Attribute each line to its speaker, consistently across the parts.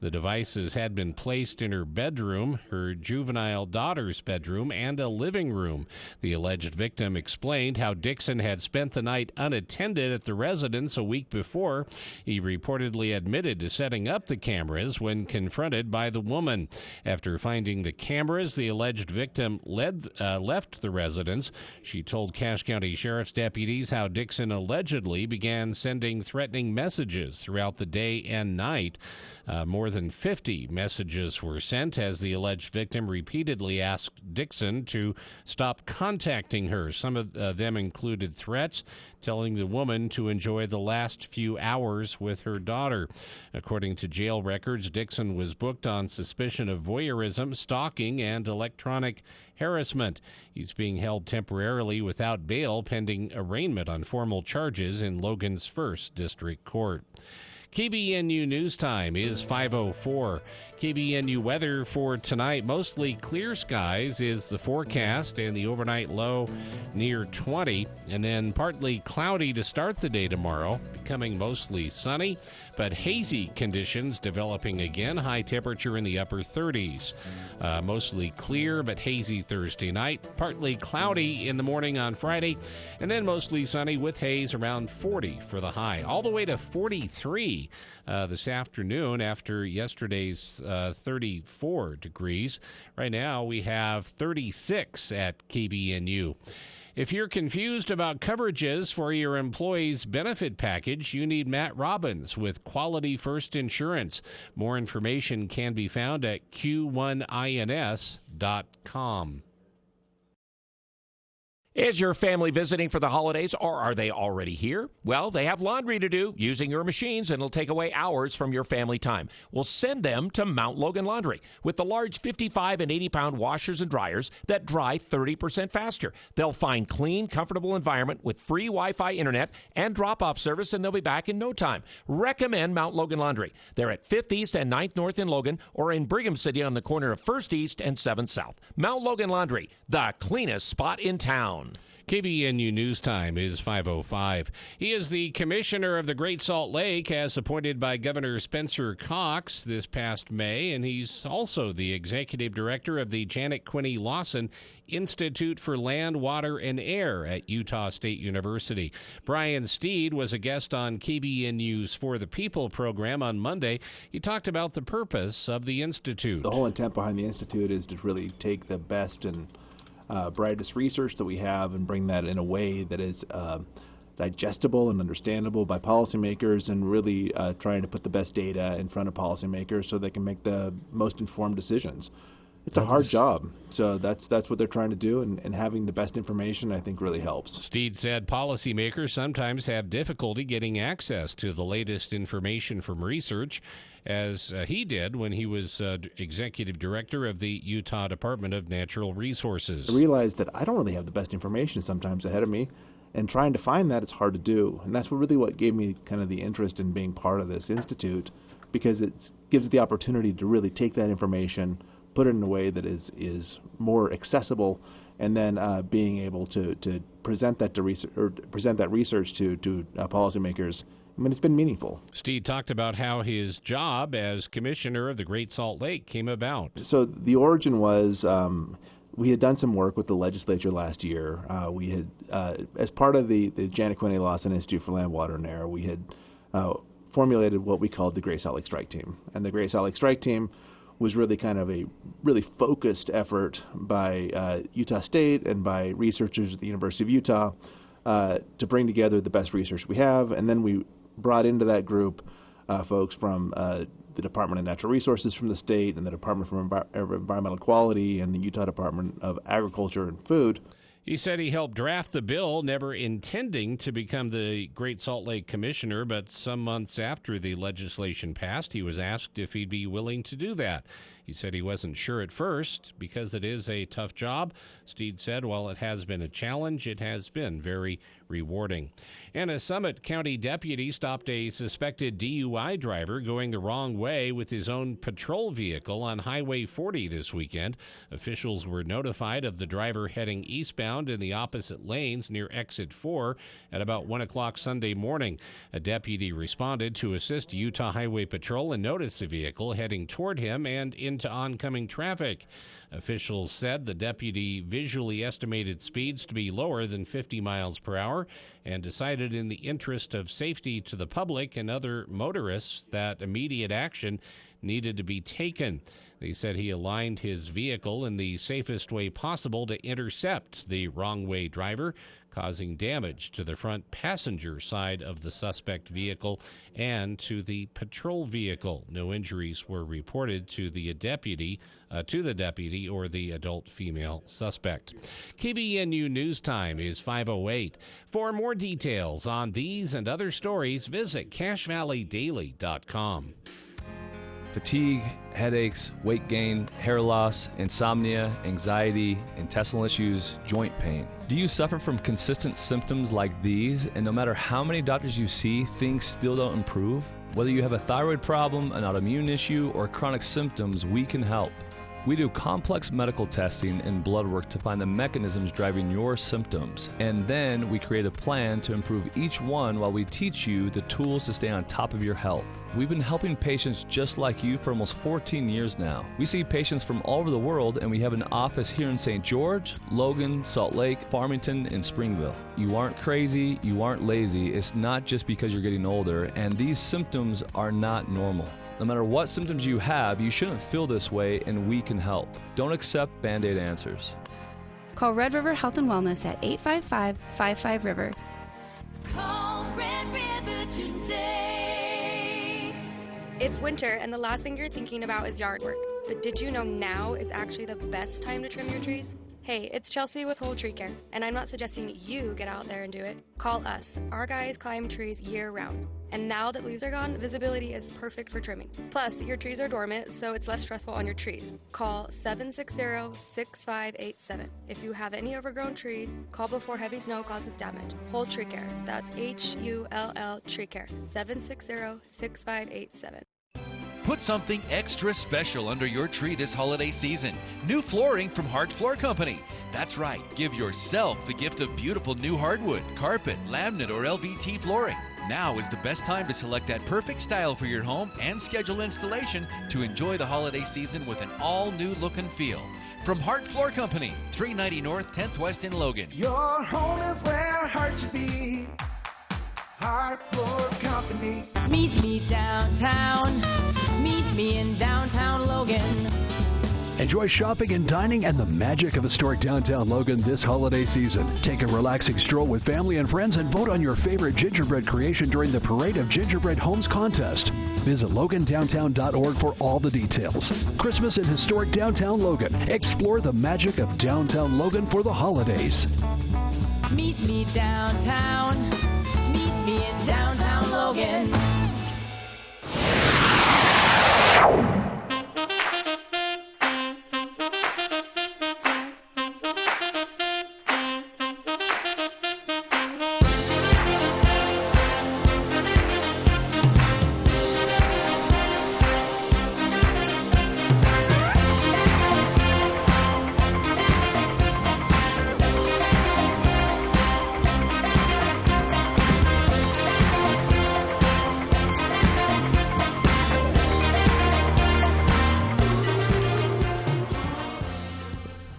Speaker 1: The devices had been placed in her bedroom, her juvenile daughter's bedroom, and a living room. The alleged victim explained how Dixon had spent the night unattended at the residence a week before. He reportedly admitted to setting up the cameras when confronted by the woman. After finding the cameras, the alleged victim left the residence. She told Cache County Sheriff's deputies how Dixon allegedly began sending threatening messages throughout the day and night. More than 50 messages were sent as the alleged victim repeatedly asked Dixon to stop contacting her. Some of them included threats, telling the woman to enjoy the last few hours with her daughter. According to jail records, Dixon was booked on suspicion of voyeurism, stalking, and electronic harassment. He's being held temporarily without bail pending arraignment on formal charges in Logan's 1st District Court. KBNU News Time is 5:04. KBNU weather for tonight, mostly clear skies is the forecast, and the overnight low near 20, and then partly cloudy to start the day tomorrow, becoming mostly sunny, but hazy conditions developing again, high temperature in the upper 30s. Mostly clear but hazy Thursday night, partly cloudy in the morning on Friday, and then mostly sunny with haze around 40 for the high, all the way to 43 this afternoon after yesterday's 34 degrees. Right now we have 36 at KBNU. If you're confused about coverages for your employee's benefit package, you need Matt Robbins with Quality First Insurance. More information can be found at q1ins.com.
Speaker 2: Is your family visiting for the holidays, or are they already here? Well, they have laundry to do using your machines, and it'll take away hours from your family time. We'll send them to Mount Logan Laundry with the large 55 and 80-pound washers and dryers that dry 30% faster. They'll find clean, comfortable environment with free Wi-Fi internet and drop-off service, and they'll be back in no time. Recommend Mount Logan Laundry. They're at 5th East and 9th North in Logan, or in Brigham City on the corner of 1st East and 7th South. Mount Logan Laundry, the cleanest spot in town.
Speaker 1: KBNU News Time is 5:05. He is the commissioner of the Great Salt Lake as appointed by Governor Spencer Cox this past May, and he's also the executive director of the Janet Quinney Lawson Institute for Land, Water, and Air at Utah State University. Brian Steed was a guest on KBNU's For the People program on Monday. He talked about the purpose of the Institute.
Speaker 3: The whole intent behind the Institute is to really take the best and brightest research that we have and bring that in a way that is digestible and understandable by policymakers, and really trying to put the best data in front of policymakers so they can make the most informed decisions. It's a hard job, so that's what they're trying to do, and having the best information, I think, really helps.
Speaker 1: Steed said policymakers sometimes have difficulty getting access to the latest information from research, as he did when he was executive director of the Utah Department of Natural Resources.
Speaker 3: I realized that I don't really have the best information sometimes ahead of me, and trying to find that, it's hard to do. And that's what gave me kind of the interest in being part of this institute, because it gives the opportunity to really take that information, put it in a way that is more accessible, and then being able to present that to research to policymakers. I mean, it's been meaningful.
Speaker 1: Steed talked about how his job as commissioner of the Great Salt Lake came about.
Speaker 3: So the origin was we had done some work with the legislature last year. We had, as part of the Janet Quinney Lawson Institute for Land, Water, and Air, we had formulated what we called the Great Salt Lake Strike Team. And the Great Salt Lake Strike Team was really kind of a really focused effort by Utah State and by researchers at the University of Utah to bring together the best research we have. And then we brought into that group folks from the Department of Natural Resources from the state, and the Department for Environmental Quality, and the Utah Department of Agriculture and Food.
Speaker 1: He said he helped draft the bill, never intending to become the Great Salt Lake Commissioner, but some months after the legislation passed, he was asked if he'd be willing to do that. He said he wasn't sure at first because it is a tough job. Steed said while it has been a challenge, it has been very rewarding. And a Summit County deputy stopped a suspected DUI driver going the wrong way with his own patrol vehicle on Highway 40 this weekend. Officials were notified of the driver heading eastbound found in the opposite lanes near exit 4 at about 1 o'clock Sunday morning. A deputy responded to assist Utah Highway Patrol and noticed the vehicle heading toward him and into oncoming traffic. Officials said the deputy visually estimated speeds to be lower than 50 miles per hour and decided in the interest of safety to the public and other motorists that immediate action needed to be taken. They said he aligned his vehicle in the safest way possible to intercept the wrong-way driver, causing damage to the front passenger side of the suspect vehicle and to the patrol vehicle. No injuries were reported to the deputy or the adult female suspect. KVNU News Time is 5:08. For more details on these and other stories, visit CacheValleyDaily.com.
Speaker 4: Fatigue, headaches, weight gain, hair loss, insomnia, anxiety, intestinal issues, joint pain. Do you suffer from consistent symptoms like these, and no matter how many doctors you see, things still don't improve? Whether you have a thyroid problem, an autoimmune issue, or chronic symptoms, we can help. We do complex medical testing and blood work to find the mechanisms driving your symptoms. And then we create a plan to improve each one while we teach you the tools to stay on top of your health. We've been helping patients just like you for almost 14 years now. We see patients from all over the world, and we have an office here in St. George, Logan, Salt Lake, Farmington, and Springville. You aren't crazy, you aren't lazy. It's not just because you're getting older, and these symptoms are not normal. No matter what symptoms you have, you shouldn't feel this way, and we can help. Don't accept Band-Aid answers.
Speaker 5: Call Red River Health and Wellness at 855-55-RIVER.
Speaker 6: Call Red River today.
Speaker 7: It's winter, and the last thing you're thinking about is yard work. But did you know now is actually the best time to trim your trees? Hey, it's Chelsea with Whole Tree Care, and I'm not suggesting you get out there and do it. Call us. Our guys climb trees year-round. And now that leaves are gone, visibility is perfect for trimming. Plus, your trees are dormant, so it's less stressful on your trees. Call 760-6587. If you have any overgrown trees, call before heavy snow causes damage. Whole Tree Care. That's HULL Tree Care. 760-6587.
Speaker 8: Put something extra special under your tree this holiday season. New flooring from Hart Floor Company. That's right, give yourself the gift of beautiful new hardwood, carpet, laminate, or LVT flooring. Now is the best time to select that perfect style for your home and schedule installation to enjoy the holiday season with an all-new look and feel. From Hart Floor Company, 390 North, 10th West in Logan.
Speaker 9: Your home is where heart should be. Hart Floor Company.
Speaker 6: Meet me downtown. Meet me in downtown Logan.
Speaker 10: Enjoy shopping and dining and the magic of historic downtown Logan this holiday season. Take a relaxing stroll with family and friends and vote on your favorite gingerbread creation during the Parade of Gingerbread Homes contest. Visit logandowntown.org for all the details. Christmas in historic downtown Logan. Explore the magic of downtown Logan for the holidays.
Speaker 6: Meet me downtown. Meet me in downtown Logan.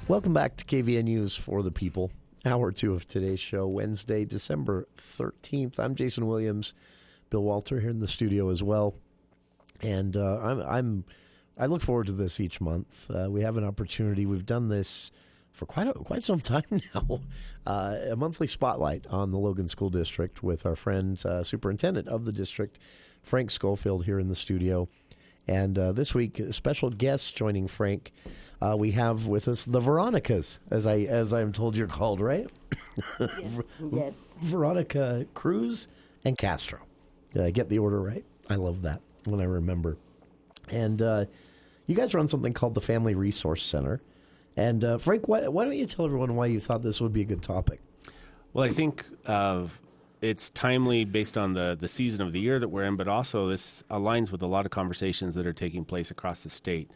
Speaker 11: Welcome back to KVNU's For the People, hour 2 of today's show, Wednesday, December 13th. I'm Jason Williams, Bill Walter here in the studio as well, and I look forward to this each month. We have an opportunity. We've done this for quite some time now. A monthly spotlight on the Logan School District with our friend, Superintendent of the district, Frank Schofield, here in the studio. And this week, a special guest joining Frank. We have with us the Veronicas, as I'm told you're called, right?
Speaker 12: Yes.
Speaker 11: Veronica Cruz and Castro. Did I get the order right? I love that when I remember. And you guys run something called the Family Resource Center. And Frank, why don't you tell everyone why you thought this would be a good topic?
Speaker 13: Well, I think it's timely based on the season of the year that we're in, but also this aligns with a lot of conversations that are taking place across the state.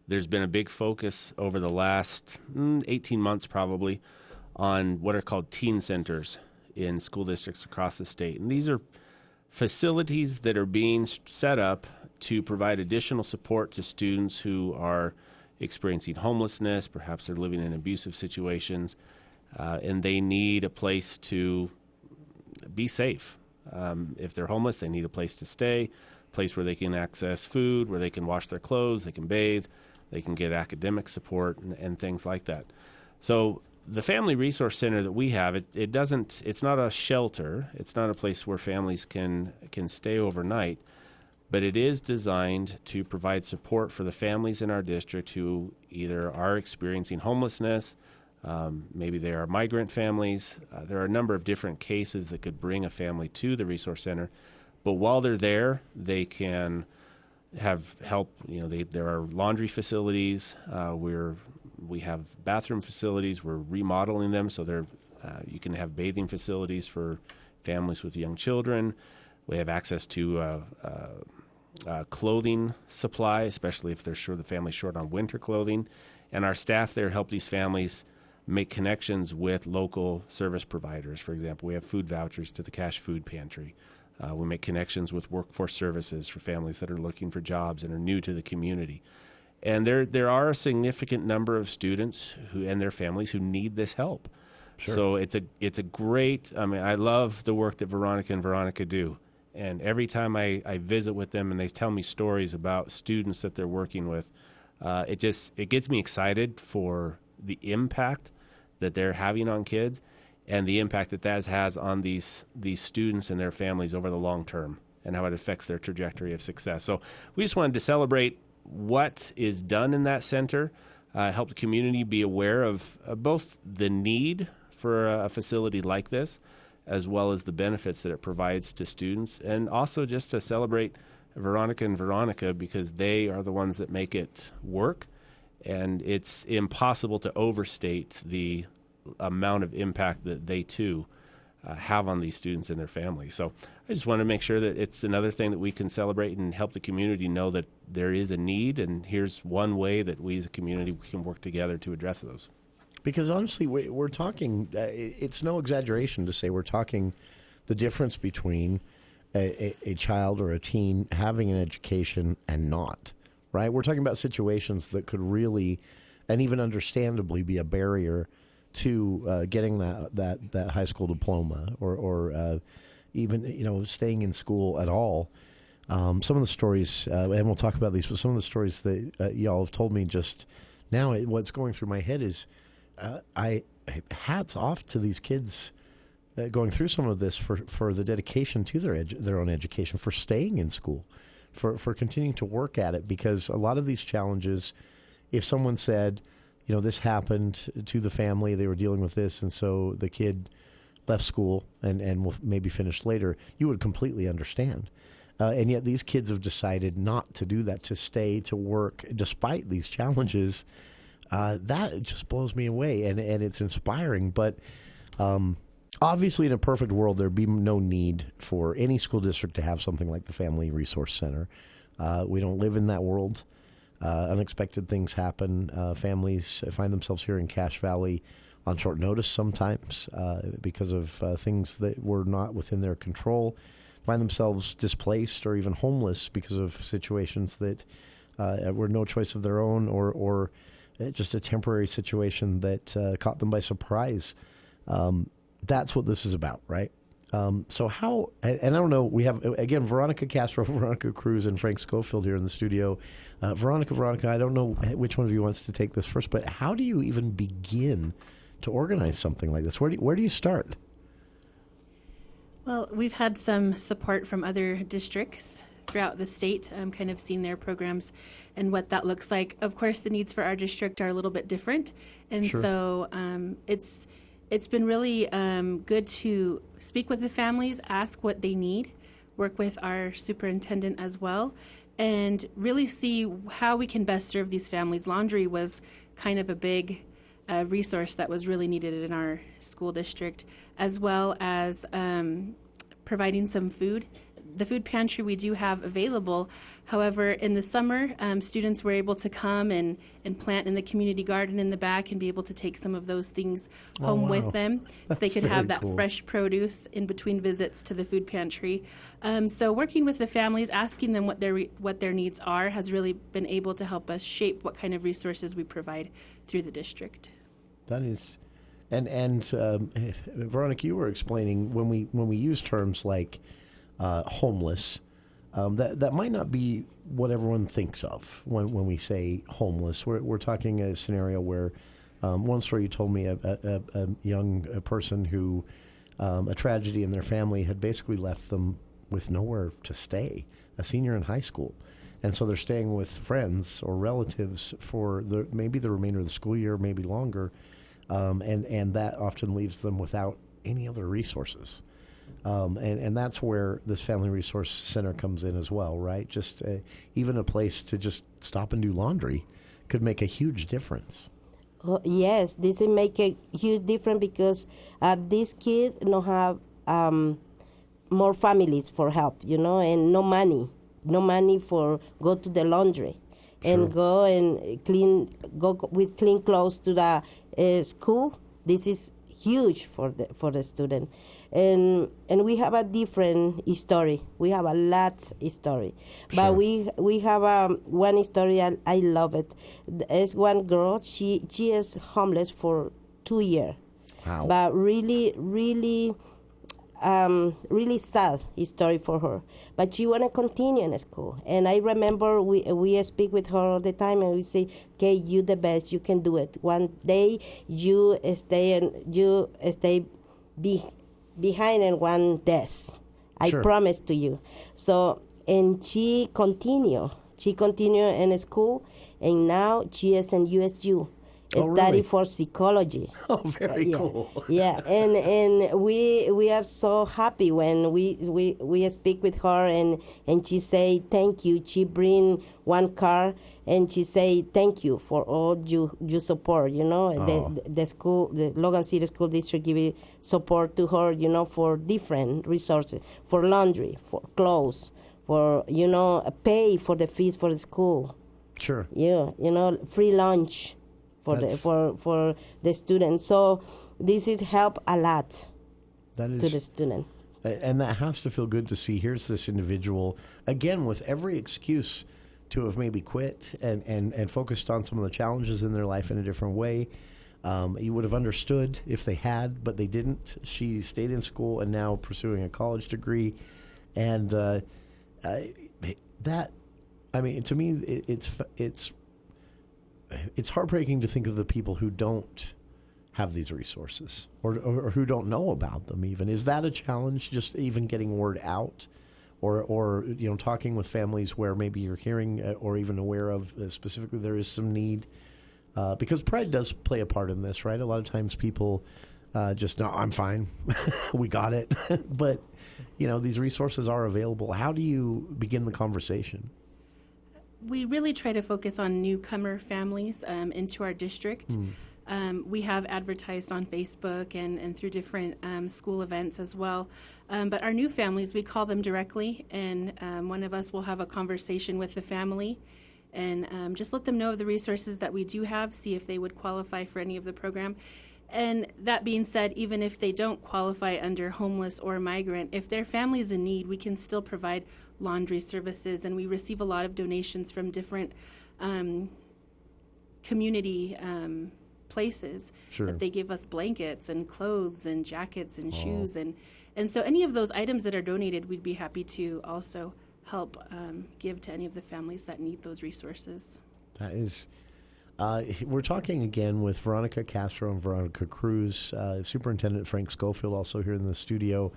Speaker 13: There's been a big focus over the last 18 months probably on what are called teen centers in school districts across the state. And these are facilities that are being set up to provide additional support to students who are experiencing homelessness. Perhaps they're living in abusive situations, and they need a place to be safe. If they're homeless, they need a place to stay, a place where they can access food, where they can wash their clothes, they can bathe, they can get academic support and things like that. So the Family Resource Center that we have, it's not a shelter. It's not a place where families can stay overnight, but it is designed to provide support for the families in our district who either are experiencing homelessness, maybe they are migrant families. There are a number of different cases that could bring a family to the Resource Center, but while they're there, they can have help. There are laundry facilities. We have bathroom facilities. We're remodeling them so you can have bathing facilities for families with young children. We have access to clothing supply, especially if the family's short on winter clothing. And our staff there help these families make connections with local service providers. For example, we have food vouchers to the Cash Food Pantry. We make connections with workforce services for families that are looking for jobs and are new to the community. And there are a significant number of students and their families who need this help. Sure. So it's a great. I love the work that Veronica and Veronica do. And every time I visit with them and they tell me stories about students that they're working with, it gets me excited for the impact that they're having on kids and the impact that has on these students and their families over the long term and how it affects their trajectory of success. So we just wanted to celebrate what is done in that center, help the community be aware of both the need for a facility like this, as well as the benefits that it provides to students, and also just to celebrate Veronica and Veronica because they are the ones that make it work, and it's impossible to overstate the amount of impact that they too have on these students and their families. So I just want to make sure that it's another thing that we can celebrate and help the community know that there is a need, and here's one way that we as a community can work together to address those.
Speaker 11: Because honestly, we're talking, it's no exaggeration to say we're talking the difference between a child or a teen having an education and not, right? We're talking about situations that could really, and even understandably, be a barrier to getting that high school diploma or even staying in school at all. Some of the stories, and we'll talk about these, but some of the stories that y'all have told me just now, what's going through my head is hats off to these kids going through some of this for the dedication to their own education, for staying in school, for continuing to work at it, because a lot of these challenges, if someone said, this happened to the family, they were dealing with this, and so the kid left school and will maybe finish later, you would completely understand. And yet these kids have decided not to do that, to stay, to work, despite these challenges. That just blows me away, and it's inspiring. But obviously, in a perfect world, there'd be no need for any school district to have something like the Family Resource Center. We don't live in that world. Unexpected things happen. Families find themselves here in Cache Valley on short notice sometimes because of things that were not within their control, find themselves displaced or even homeless because of situations that were no choice of their own or just a temporary situation that caught them by surprise. That's what this is about, right? So how, and I don't know, we have, again, Veronica Castro, Veronica Cruz, and Frank Schofield here in the studio. Veronica, I don't know which one of you wants to take this first, but how do you even begin to organize something like this? Where do you start?
Speaker 14: Well, we've had some support from other districts throughout the state, kind of seen their programs and what that looks like. Of course, the needs for our district are a little bit different, and
Speaker 15: Sure.
Speaker 14: So it's been really good to speak with the families, ask what they need, work with our superintendent as well, and really see how we can best serve these families. Laundry was kind of a big resource that was really needed in our school district, as well as providing some food. the food pantry we do have available. However, in the summer, students were able to come and plant in the community garden in the back and be able to take some of those things home with them, so they could have that fresh produce in between visits to the food pantry. So working with the families, asking them what their needs are, has really been able to help us shape what kind of resources we provide through the district.
Speaker 11: That is, and Veronica, you were explaining when we use terms like homeless, that might not be what everyone thinks of when we say homeless. We're talking a scenario where one story you told me, a young person who a tragedy in their family had basically left them with nowhere to stay, a senior in high school. And so they're staying with friends or relatives for maybe the remainder of the school year, maybe longer, and that often leaves them without any other resources. And that's where this Family Resource Center comes in as well, right? Just even a place to just stop and do laundry could make a huge difference.
Speaker 12: Oh, yes, this will make a huge difference because these kids don't have more families for help, and no money for go to the laundry and go and go with clean clothes to the school. This is huge for the student. And we have a different story. We have a lot of story. But we have one story, I love it. There's one girl, she is homeless for 2 years.
Speaker 11: Wow.
Speaker 12: But really, really, really sad story for her. But she want to continue in school. And I remember we speak with her all the time and we say, okay, you the best, you can do it. One day you stay behind in one desk. I promise to you. So, and she continue in school, and now she is in USU. Study for psychology.
Speaker 11: Oh, very cool.
Speaker 12: Yeah, and we are so happy when we speak with her and she say thank you. She bring one car and she say thank you for all you support. The school, the Logan City School District give support to her. For different resources, for laundry, for clothes, for pay for the fees for the school.
Speaker 11: Sure.
Speaker 12: Yeah, free lunch. For the students, so this is help a lot to the student,
Speaker 11: and that has to feel good to see. Here's this individual again with every excuse to have maybe quit and focused on some of the challenges in their life in a different way. You would have understood if they had, but they didn't. She stayed in school and now pursuing a college degree, and that, I mean, to me, it's heartbreaking to think of the people who don't have these resources or who don't know about them even. Is that a challenge, just even getting word out or talking with families where maybe you're hearing or even aware of specifically there is some need? Because pride does play a part in this, right? A lot of times people just, no, I'm fine. We got it. But, these resources are available. How do you begin the conversation?
Speaker 14: We really try to focus on newcomer families into our district. We have advertised on Facebook and through different school events as well. But our new families, we call them directly, and one of us will have a conversation with the family and just let them know of the resources that we do have, see if they would qualify for any of the program. And that being said, even if they don't qualify under homeless or migrant, if their family is in need, we can still provide laundry services. And we receive a lot of donations from different community places. That they give us blankets and clothes and jackets and shoes. And so any of those items that are donated, we'd be happy to also help give to any of the families that need those resources.
Speaker 11: That is... we're talking again with Veronica Castro and Veronica Cruz, Superintendent Frank Schofield also here in the studio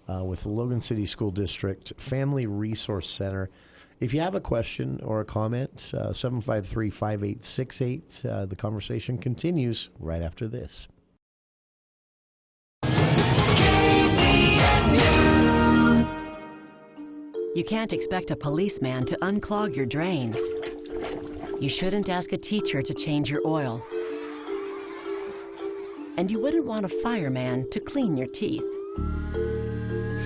Speaker 11: with the Logan City School District Family Resource Center. If you have a question or a comment, 753-5868. The conversation continues right after this.
Speaker 15: You can't expect a policeman to unclog your drain. You shouldn't ask a teacher to change your oil. And you wouldn't want a fireman to clean your teeth.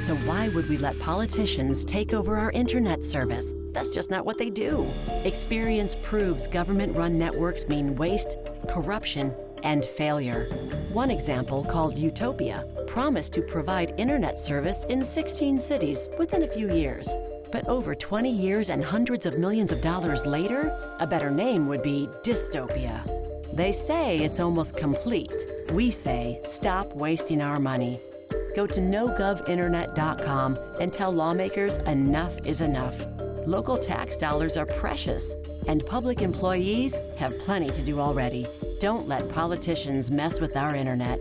Speaker 15: So why would we let politicians take over our internet service? That's just not what they do. Experience proves government-run networks mean waste, corruption, and failure. One example, called Utopia, promised to provide internet service in 16 cities within a few years. But over 20 years and hundreds of millions of dollars later, a better name would be dystopia. They say it's almost complete. We say stop wasting our money. Go to nogovinternet.com and tell lawmakers enough is enough. Local tax dollars are precious, and public employees have plenty to do already. Don't let politicians mess with our internet.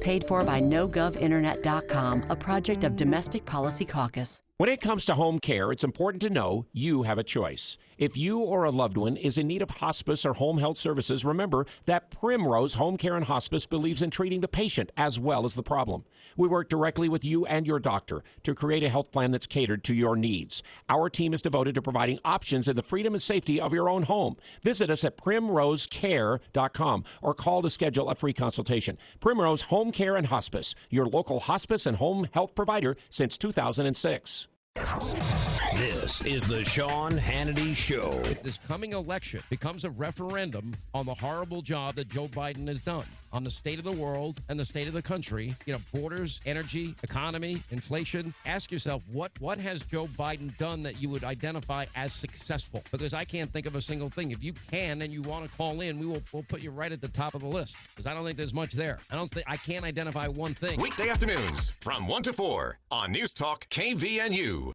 Speaker 15: Paid for by nogovinternet.com, a project of Domestic Policy Caucus.
Speaker 2: When it comes to home care, it's important to know you have a choice. If you or a loved one is in need of hospice or home health services, remember that Primrose Home Care and Hospice believes in treating the patient as well as the problem. We work directly with you and your doctor to create a health plan that's catered to your needs. Our team is devoted to providing options in the freedom and safety of your own home. Visit us at primrosecare.com or call to schedule a free consultation. Primrose Home Care and Hospice, your local hospice and home health provider since 2006.
Speaker 16: This is the Sean Hannity Show.
Speaker 17: If this coming election becomes a referendum on the horrible job that Joe Biden has done on the state of the world and the state of the country, borders, energy, economy, inflation, ask yourself, what has Joe Biden done that you would identify as successful? Because I can't think of a single thing. If you can and you want to call in, we'll put you right at the top of the list, because I don't think there's much there. I can't identify one thing.
Speaker 16: Weekday afternoons from 1 to 4 on News Talk KVNU.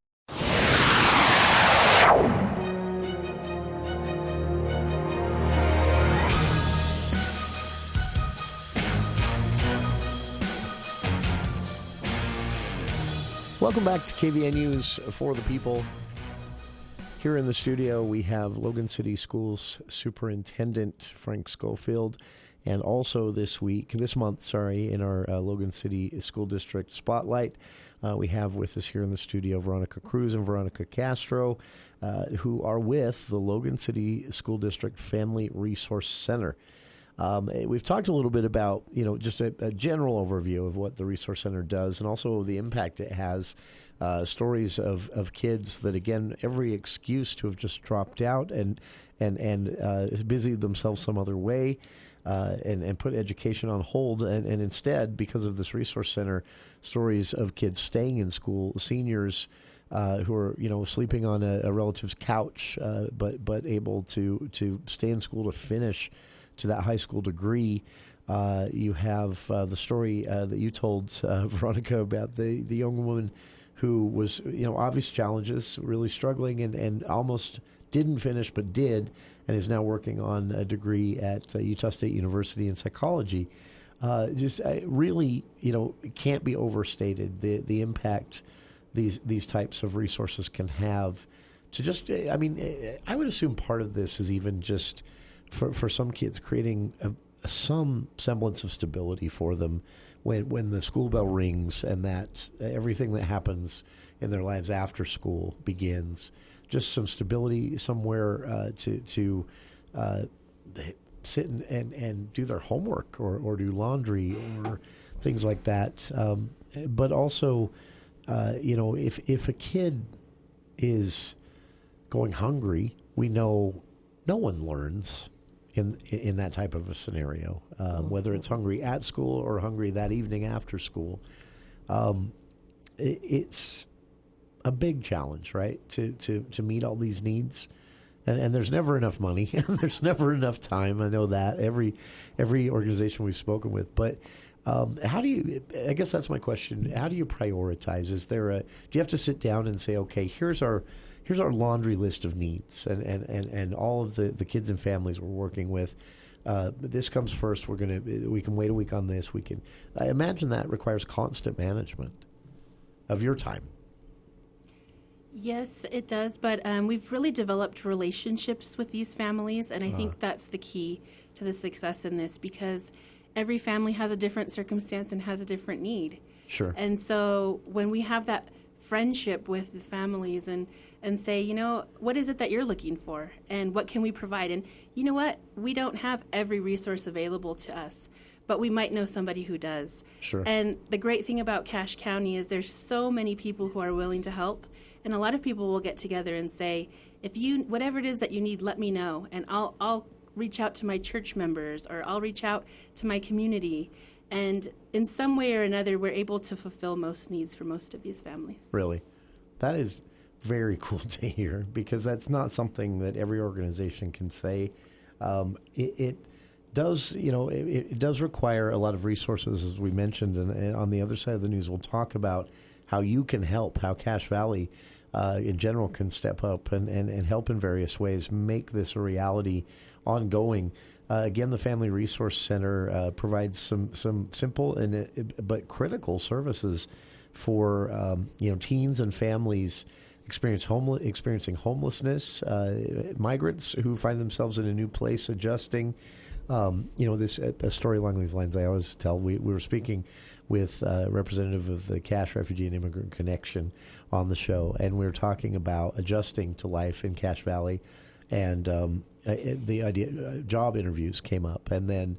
Speaker 11: Welcome back to KVN News for the People. Here in the studio, we have Logan City Schools Superintendent Frank Schofield, and also this month, in our Logan City School District Spotlight, we have with us here in the studio Veronica Cruz and Veronica Castro, who are with the Logan City School District Family Resource Center. We've talked a little bit about, just a general overview of what the Resource Center does and also the impact it has. Stories of kids that, again, every excuse to have just dropped out and busied themselves some other way and put education on hold. And instead, because of this Resource Center, stories of kids staying in school, seniors who are, sleeping on a relative's couch, but able to stay in school to finish to that high school degree. You have the story that you told, Veronica, about the young woman who was, obvious challenges, really struggling and almost didn't finish but did, and is now working on a degree at Utah State University in psychology. Really, it can't be overstated the impact these types of resources can have to just, I would assume part of this is even just for some kids creating some semblance of stability for them when the school bell rings and that everything that happens in their lives after school begins. Just some stability somewhere to sit and do their homework or do laundry or things like that. But also, if a kid is going hungry, we know no one learns in that type of a scenario, whether it's hungry at school or hungry that evening after school. It's a big challenge, right, to meet all these needs. And there's never enough money, and there's never enough time. I know that, every organization we've spoken with. But how do you, I guess that's my question, how do you prioritize? Do you have to sit down and say, okay, here's our laundry list of needs and all of the kids and families we're working with. This comes first. We can wait a week on this. I imagine that requires constant management of your time.
Speaker 14: Yes, it does. But we've really developed relationships with these families, and I think that's the key to the success in this, because every family has a different circumstance and has a different need.
Speaker 11: Sure.
Speaker 14: And so when we have that friendship with the families and say, what is it that you're looking for and what can we provide? And you know what? We don't have every resource available to us, but we might know somebody who does.
Speaker 11: Sure.
Speaker 14: And the great thing about Cache County is there's so many people who are willing to help, and a lot of people will get together and say, if you, whatever it is that you need, let me know, and I'll reach out to my church members, or I'll reach out to my community. And in some way or another, we're able to fulfill most needs for most of these families.
Speaker 11: Really? That is very cool to hear, because that's not something that every organization can say. It does, it does require a lot of resources, as we mentioned. And on the other side of the news, we'll talk about how you can help, how Cache Valley in general can step up and help in various ways, make this a reality ongoing. Again, the Family Resource Center provides some simple but critical services for teens and families experiencing homelessness, migrants who find themselves in a new place, adjusting. This a story along these lines I always tell. We were speaking with a representative of the Cache Refugee and Immigrant Connection on the show, and we were talking about adjusting to life in Cache Valley, and the idea job interviews came up, and then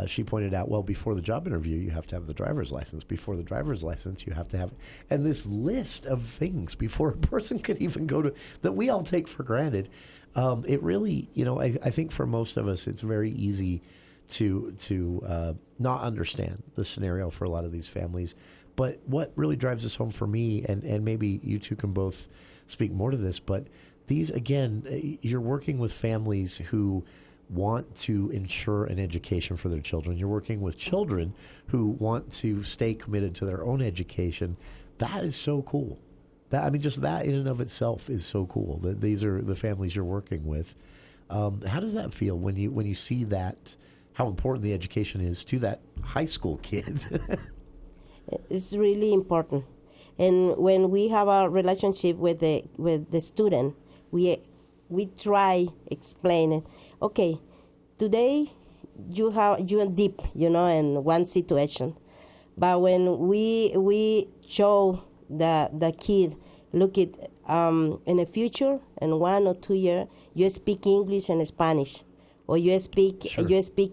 Speaker 11: she pointed out, well, before the job interview, you have to have the driver's license. Before the driver's license, you have to have, and this list of things before a person could even go to, that we all take for granted. It really, I think for most of us, it's very easy to not understand the scenario for a lot of these families. But what really drives this home for me, and maybe you two can both speak more to this, but these, again, you're working with families who want to ensure an education for their children. You're working with children who want to stay committed to their own education. That is so cool. Just that in and of itself is so cool. That these are the families you're working with. How does that feel when you see that, how important the education is to that high school kid?
Speaker 12: It's really important. And when we have a relationship with the student, we try explain it. Okay, today you are deep, in one situation, but when we show the kid, look at in the future, in 1 or 2 years, you speak English and Spanish, or you speak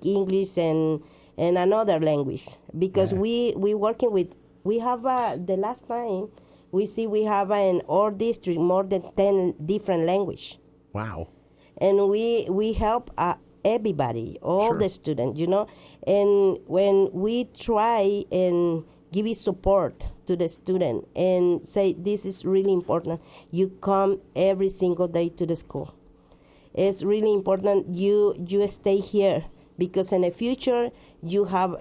Speaker 12: English and another language, because we working with, we have the last time we have in our district more than 10 different language.
Speaker 11: Wow.
Speaker 12: And we help everybody, all the students, and when we try and give you support to the student and say, this is really important, you come every single day to the school. It's really important you stay here, because in the future you have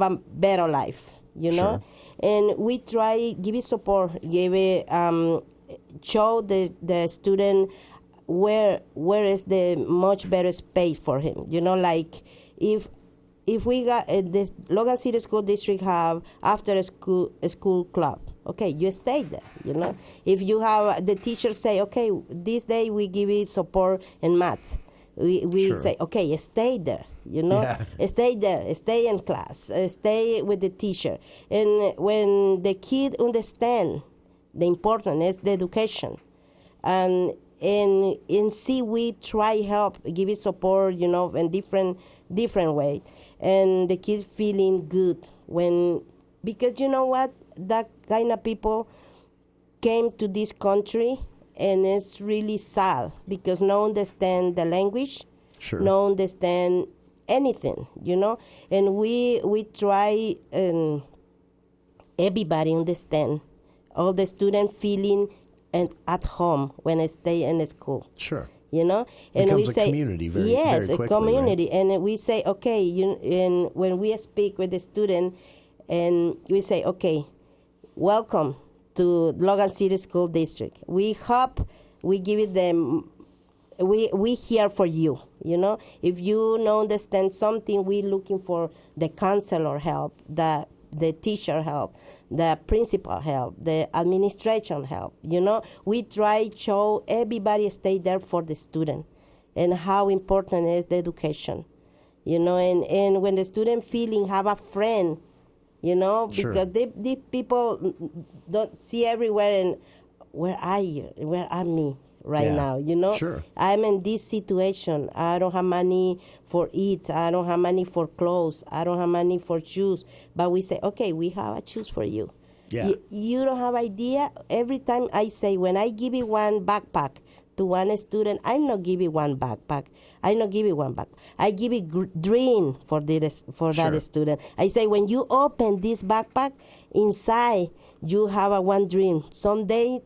Speaker 12: a better life, and we try give you support, show the student where is the much better space for him. Like if we got this Logan City School District have after a school club, okay, you stay there. If you have the teachers say, okay, this day we give you support in math, we say, okay, stay there. Stay there, stay in class, stay with the teacher. And when the kid understand the importance is the education, and see we try help, give it support, in different way, and the kid feeling good because that kind of people came to this country, and it's really sad because no understand the language, no understand anything, and we try everybody understand, all the student feeling and at home when I stay in the school.
Speaker 11: Sure.
Speaker 12: And
Speaker 11: becomes
Speaker 12: we say,
Speaker 11: a community very quickly,
Speaker 12: a community.
Speaker 11: Right?
Speaker 12: And we say, okay, and when we speak with the student, and we say, okay, welcome to Logan City School District. We hope we give it them, we here for you, If you don't understand something, we looking for the counselor help, the teacher help, the principal help, the administration help. We try to show everybody stay there for the student and how important is the education, and when the student feeling have a friend, because the people don't see everywhere, and where are you? Where are me? right now, you know?
Speaker 11: Sure.
Speaker 12: I'm in this situation. I don't have money for eat. I don't have money for clothes. I don't have money for shoes. But we say, okay, we have a shoes for you.
Speaker 11: Yeah.
Speaker 12: You don't have idea. Every time I say, when I give you one backpack to one student, I'm not giving one backpack. I not give you one backpack. I give you dream for that student. I say, when you open this backpack, inside you have a one dream. Someday,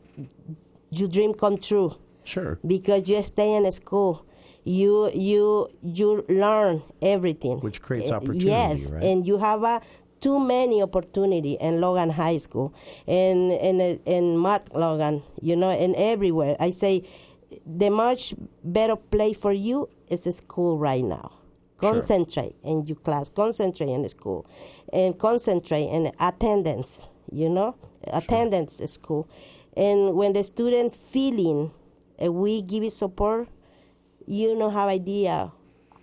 Speaker 12: your dream come true.
Speaker 11: Sure.
Speaker 12: Because you stay in school. You learn everything.
Speaker 11: Which creates opportunity,
Speaker 12: yes,
Speaker 11: right?
Speaker 12: And you have too many opportunity in Logan High School, in Mount Logan, you know, and everywhere. I say, the much better place for you is the school right now. Concentrate in your class, concentrate in the school, and concentrate in attendance, you know, attendance at school. And when the student feeling we give you support, you know, have idea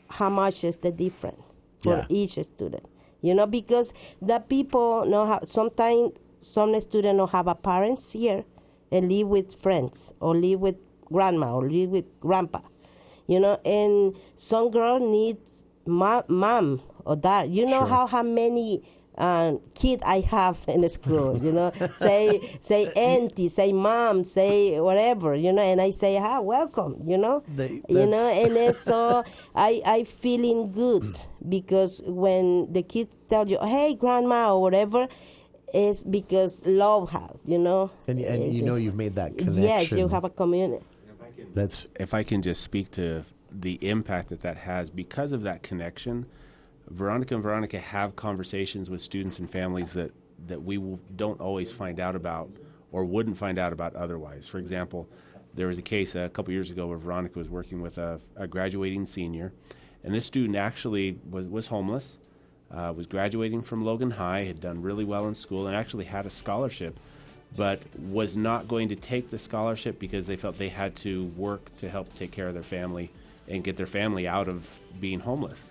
Speaker 12: how much is the difference for each student. You know, because the people know how, sometimes some students don't have a parents here and live with friends or live with grandma or live with grandpa, you know, and some girl needs mom or dad. You know how many kid I have in the school, you know, say auntie, say mom, say whatever, you know, and I say, welcome, you know, you know, and it's so I feeling good because when the kids tell you, hey, grandma or whatever, it's because love has, you know.
Speaker 11: And you know you've made that connection.
Speaker 12: Yes, you have a community.
Speaker 13: If I can just speak to the impact that has because of that connection. Veronica and Veronica have conversations with students and families that we don't always find out about or wouldn't find out about otherwise. For example, there was a case a couple years ago where Veronica was working with a graduating senior, and this student actually was homeless, was graduating from Logan High, had done really well in school, and actually had a scholarship, but was not going to take the scholarship because they felt they had to work to help take care of their family and get their family out of being homeless.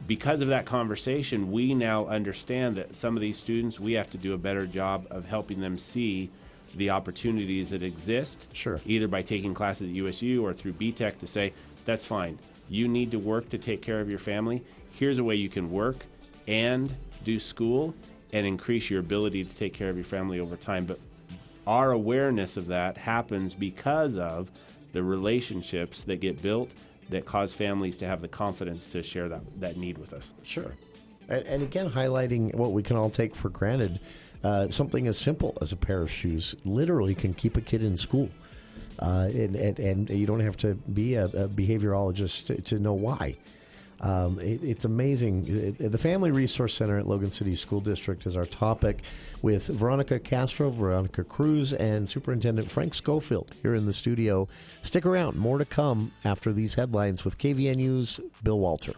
Speaker 13: Because of that conversation, we now understand that some of these students, we have to do a better job of helping them see the opportunities that exist, either by taking classes at USU or through BTEC to say, that's fine. You need to work to take care of your family. Here's a way you can work and do school and increase your ability to take care of your family over time. But our awareness of that happens because of the relationships that get built that cause families to have the confidence to share that need with us.
Speaker 11: Sure. And again, highlighting what we can all take for granted, something as simple as a pair of shoes literally can keep a kid in school. And you don't have to be a behaviorologist to know why. It's amazing. The Family Resource Center at Logan City School District is our topic with Veronica Castro, Veronica Cruz, and Superintendent Frank Schofield here in the studio. Stick around. More to come after these headlines with KVNU's Bill Walter.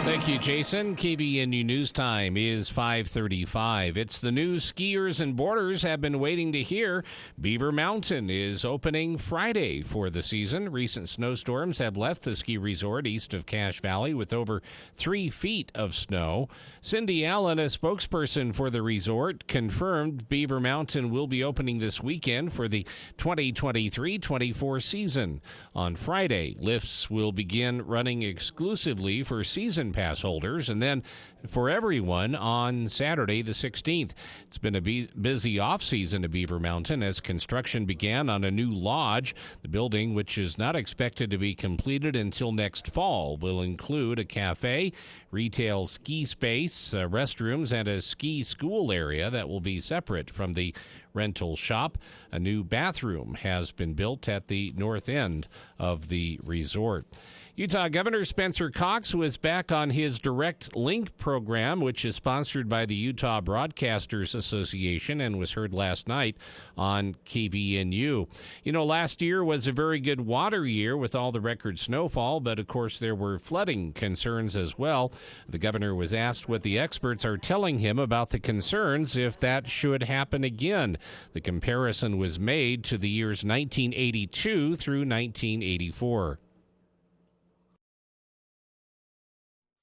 Speaker 1: Thank you, Jason. KVNU News Time is 5:35. It's the news skiers and boarders have been waiting to hear. Beaver Mountain is opening Friday for the season. Recent snowstorms have left the ski resort east of Cache Valley with over 3 feet of snow. Cindy Allen, a spokesperson for the resort, confirmed Beaver Mountain will be opening this weekend for the 2023-24 season. On Friday, lifts will begin running exclusively for season pass holders and then for everyone on Saturday the 16th. It's been a busy off-season at Beaver Mountain as construction began on a new lodge. The building, which is not expected to be completed until next fall, will include a cafe, retail ski space, restrooms, and a ski school area that will be separate from the rental shop. A new bathroom has been built at the north end of the resort. Utah Governor Spencer Cox was back on his Direct Link program, which is sponsored by the Utah Broadcasters Association and was heard last night on KVNU. You know, last year was a very good water year with all the record snowfall, but of course there were flooding concerns as well. The governor was asked what the experts are telling him about the concerns if that should happen again. The comparison was made to the years 1982 through 1984.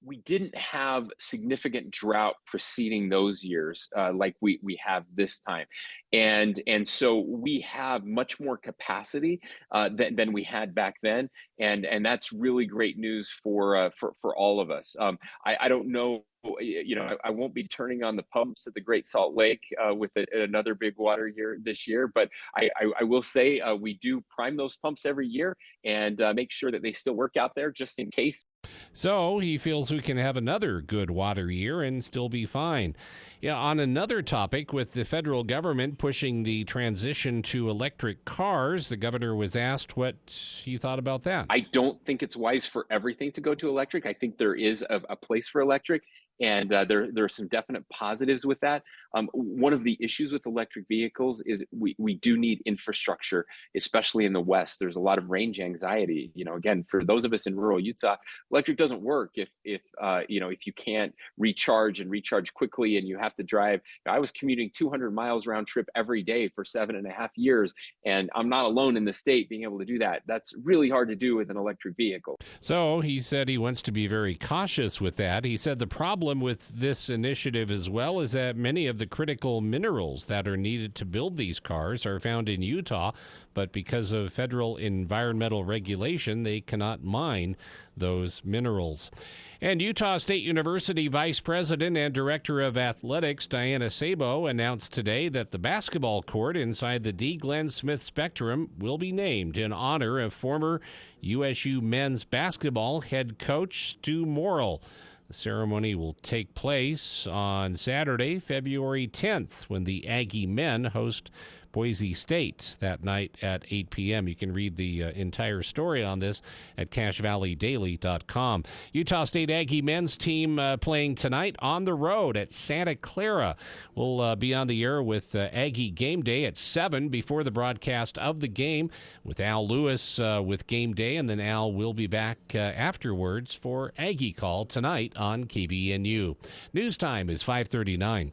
Speaker 18: we didn't have significant drought preceding those years like we have this time. And so we have much more capacity than we had back then. And that's really great news for all of us. I don't know, I won't be turning on the pumps at the Great Salt Lake with another big water year this year, but I will say we do prime those pumps every year and make sure that they still work out there just in case.
Speaker 1: So he feels we can have another good water year and still be fine. Yeah, on another topic, with the federal government pushing the transition to electric cars, the governor was asked what he thought about that.
Speaker 18: I don't think it's wise for everything to go to electric. I think there is a place for electric. And there are some definite positives with that. One of the issues with electric vehicles is we do need infrastructure, especially in the West. There's a lot of range anxiety. Again, for those of us in rural Utah, electric doesn't work if you can't recharge quickly and you have to drive. I was commuting 200 miles round trip every day for 7.5 years, and I'm not alone in the state being able to do that. That's really hard to do with an electric vehicle.
Speaker 1: So he said he wants to be very cautious with that. He said the problem with this initiative as well is that many of the critical minerals that are needed to build these cars are found in Utah, but because of federal environmental regulation, they cannot mine those minerals. And Utah State University Vice President and Director of Athletics Diana Sabo announced today that the basketball court inside the D. Glenn Smith Spectrum will be named in honor of former USU men's basketball head coach Stu Morrill. The ceremony will take place on Saturday, February 10th, when the Aggie men host Boise State that night at 8 p.m. You can read the entire story on this at CacheValleyDaily.com. Utah State Aggie men's team playing tonight on the road at Santa Clara. We'll be on the air with Aggie Game Day at 7 before the broadcast of the game with Al Lewis with Game Day, and then Al will be back afterwards for Aggie Call tonight on KBNU. News time is 5:39.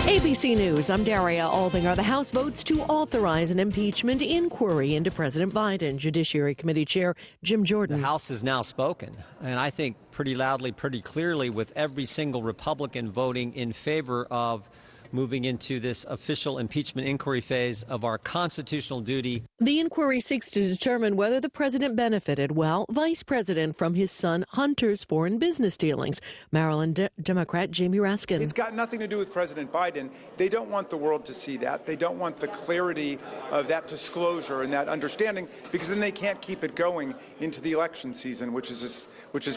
Speaker 19: ABC News, I'm Daria Albinger. The House votes to authorize an impeachment inquiry into President Biden. Judiciary Committee Chair Jim Jordan.
Speaker 20: The House has now spoken, and I think pretty loudly, pretty clearly, with every single Republican voting in favor of moving into this official impeachment inquiry phase of our constitutional duty.
Speaker 19: The inquiry seeks to determine whether the president benefited, while vice president, from his son Hunter's foreign business dealings. Maryland Democrat Jamie Raskin.
Speaker 21: It's got nothing to do with President Biden. They don't want the world to see that. They don't want the clarity of that disclosure and that understanding, because then they can't keep it going into the election season, which is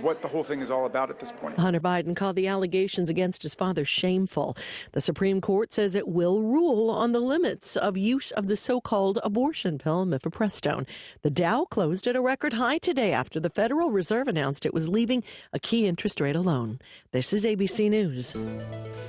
Speaker 21: what the whole thing is all about at this point.
Speaker 19: Hunter Biden called the allegations against his father shameful. The Supreme Court says it will rule on the limits of use of the so-called abortion pill, mifepristone. The Dow closed at a record high today after the Federal Reserve announced it was leaving a key interest rate alone. This is ABC News.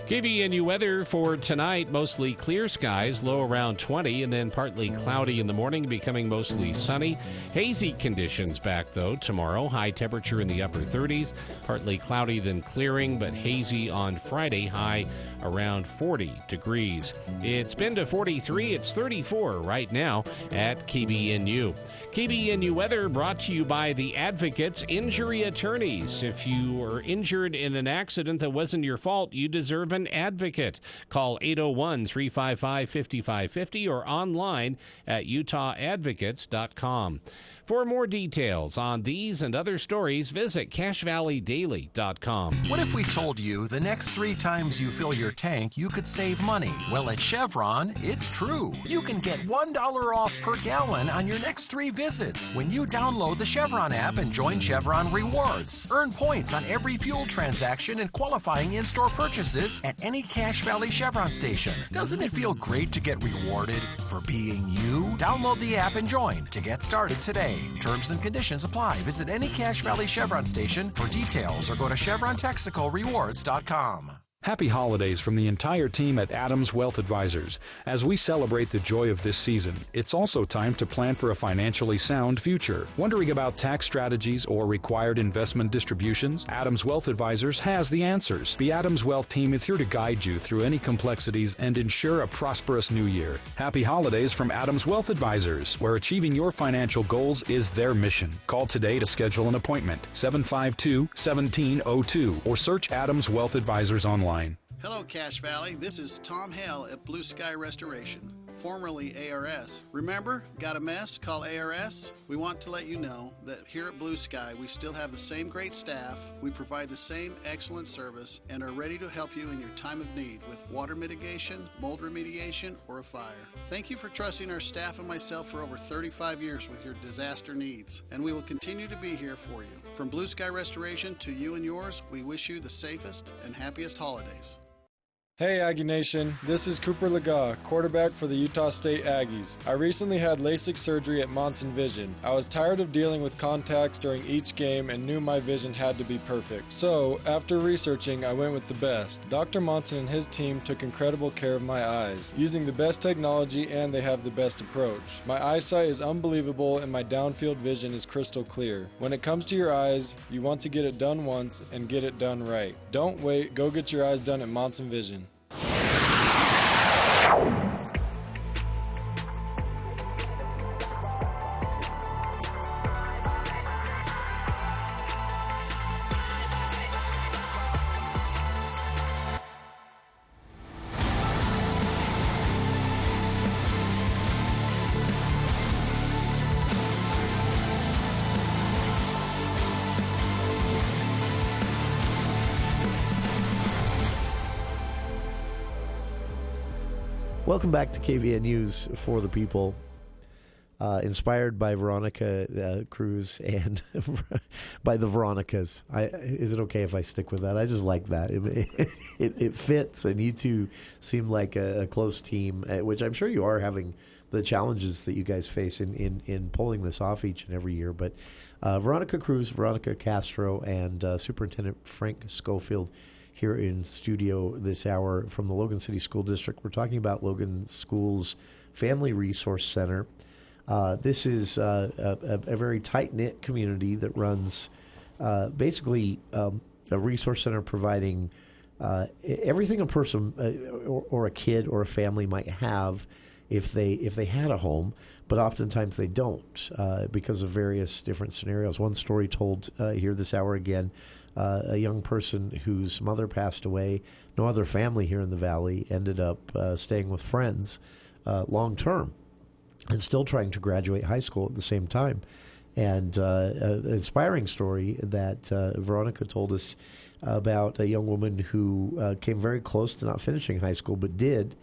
Speaker 1: KBNU weather for tonight, mostly clear skies, low around 20, and then partly cloudy in the morning, becoming mostly sunny. Hazy conditions back, though, tomorrow. High temperature in the upper 30s, partly cloudy, then clearing, but hazy on Friday, high around 40 degrees. It's been to 43. It's 34 right now at KBNU. KBNU weather brought to you by the Advocates Injury Attorneys. If you were injured in an accident that wasn't your fault, you deserve an advocate. Call 801-355-5550 or online at utawadvocates.com. For more details on these and other stories, visit CacheValleyDaily.com.
Speaker 22: What if we told you the next 3 times you fill your tank, you could save money? Well, at Chevron, it's true. You can get $1 off per gallon on your next 3 visits when you download the Chevron app and join Chevron Rewards. Earn points on every fuel transaction and qualifying in-store purchases at any Cache Valley Chevron station. Doesn't it feel great to get rewarded for being you? Download the app and join to get started today. Terms and conditions apply. Visit any Cache Valley Chevron station for details or go to ChevronTexacoRewards.com.
Speaker 3: Happy holidays from the entire team at Adams Wealth Advisors. As we celebrate the joy of this season, it's also time to plan for a financially sound future. Wondering about tax strategies or required investment distributions? Adams Wealth Advisors has the answers. The Adams Wealth team is here to guide you through any complexities and ensure a prosperous new year. Happy holidays from Adams Wealth Advisors, where achieving your financial goals is their mission. Call today to schedule an appointment, 752-1702, or search Adams Wealth Advisors online.
Speaker 4: Hello, Cache Valley. This is Tom Hale at Blue Sky Restoration, formerly ARS. Remember, got a mess? Call ARS. We want to let you know that here at Blue Sky, we still have the same great staff, we provide the same excellent service, and are ready to help you in your time of need with water mitigation, mold remediation, or a fire. Thank you for trusting our staff and myself for over 35 years with your disaster needs, and we will continue to be here for you. From Blue Sky Restoration to you and yours, we wish you the safest and happiest holidays.
Speaker 23: Hey Aggie Nation, this is Cooper Legaw, quarterback for the Utah State Aggies. I recently had LASIK surgery at Monson Vision. I was tired of dealing with contacts during each game and knew my vision had to be perfect. So, after researching, I went with the best. Dr. Monson and his team took incredible care of my eyes, using the best technology, and they have the best approach. My eyesight is unbelievable and my downfield vision is crystal clear. When it comes to your eyes, you want to get it done once and get it done right. Don't wait, go get your eyes done at Monson Vision.
Speaker 11: Welcome back to KVN News for the People. Inspired by Veronica Cruz and by the Veronicas. Is it okay if I stick with that? I just like that. It fits, and you two seem like a close team, which I'm sure you are, having the challenges that you guys face in pulling this off each and every year. But Veronica Cruz, Veronica Castro, and Superintendent Frank Schofield here in studio this hour from the Logan City School District. We're talking about Logan School's Family Resource Center. This is a very tight-knit community that runs basically a resource center providing everything a person or a kid or a family might have if they had a home, but oftentimes they don't because of various different scenarios. One story told here this hour again, a young person whose mother passed away, no other family here in the Valley, ended up staying with friends long term and still trying to graduate high school at the same time. And an inspiring story that Veronica told us about a young woman who came very close to not finishing high school, but did,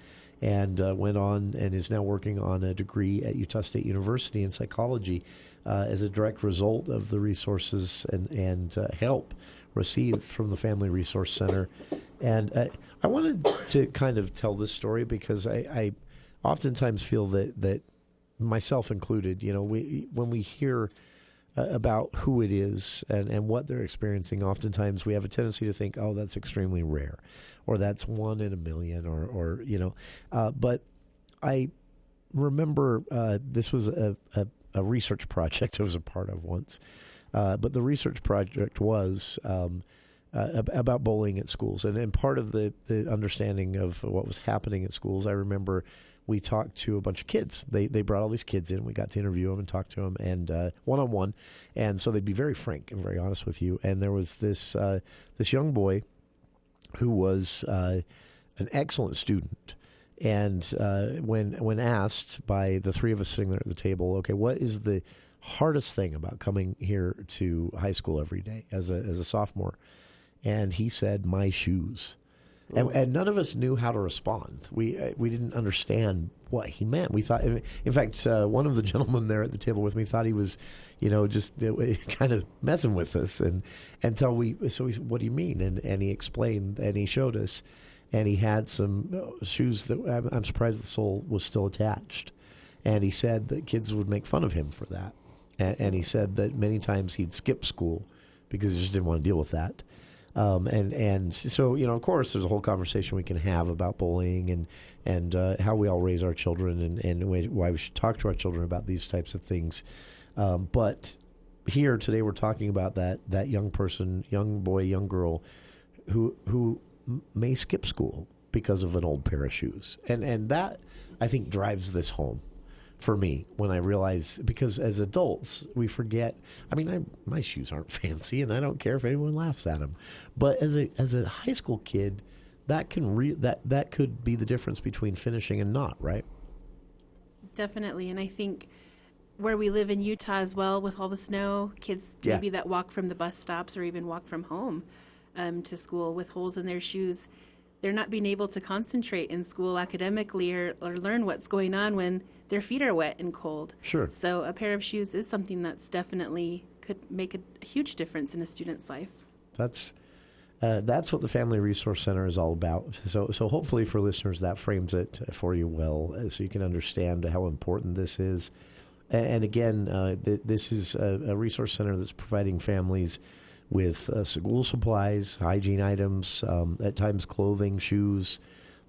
Speaker 11: and went on and is now working on a degree at Utah State University in psychology as a direct result of the resources and help received from the Family Resource Center. And I wanted to kind of tell this story because I oftentimes feel that myself included, when we hear about who it is and what they're experiencing, oftentimes we have a tendency to think, oh, that's extremely rare, or that's 1 in a million, or but I remember this was a research project I was a part of once. But the research project was about bullying at schools. And part of the understanding of what was happening at schools, I remember we talked to a bunch of kids. They brought all these kids in. We got to interview them and talk to them, and one-on-one. And so they'd be very frank and very honest with you. And there was this young boy who was an excellent student. And when asked by the three of us sitting there at the table, okay, what is the hardest thing about coming here to high school every day as a sophomore? And he said, my shoes. And none of us knew how to respond. We didn't understand what he meant. We thought, in fact, one of the gentlemen there at the table with me thought he was, just kind of messing with us. And until we said, what do you mean? And he explained, and he showed us, and he had some shoes that I'm surprised the sole was still attached. And he said that kids would make fun of him for that. And he said that many times he'd skip school because he just didn't want to deal with that. And so, of course, there's a whole conversation we can have about bullying and how we all raise our children and why we should talk to our children about these types of things. But here today we're talking about that young person, young boy, young girl who may skip school because of an old pair of shoes. And that, I think, drives this home for me when I realize, because as adults, we forget. I mean, my shoes aren't fancy, and I don't care if anyone laughs at them. But as a high school kid, that could be the difference between finishing and not, right?
Speaker 14: Definitely. And I think where we live in Utah as well, with all the snow, kids maybe that walk from the bus stops or even walk from home to school with holes in their shoes, they're not being able to concentrate in school academically or learn what's going on when their feet are wet and cold.
Speaker 11: Sure.
Speaker 14: So a pair of shoes is something that's definitely could make a huge difference in a student's life.
Speaker 11: That's what the Family Resource Center is all about. So hopefully for listeners, that frames it for you well, so you can understand how important this is. And again, this is a resource center that's providing families with school supplies, hygiene items, at times clothing, shoes,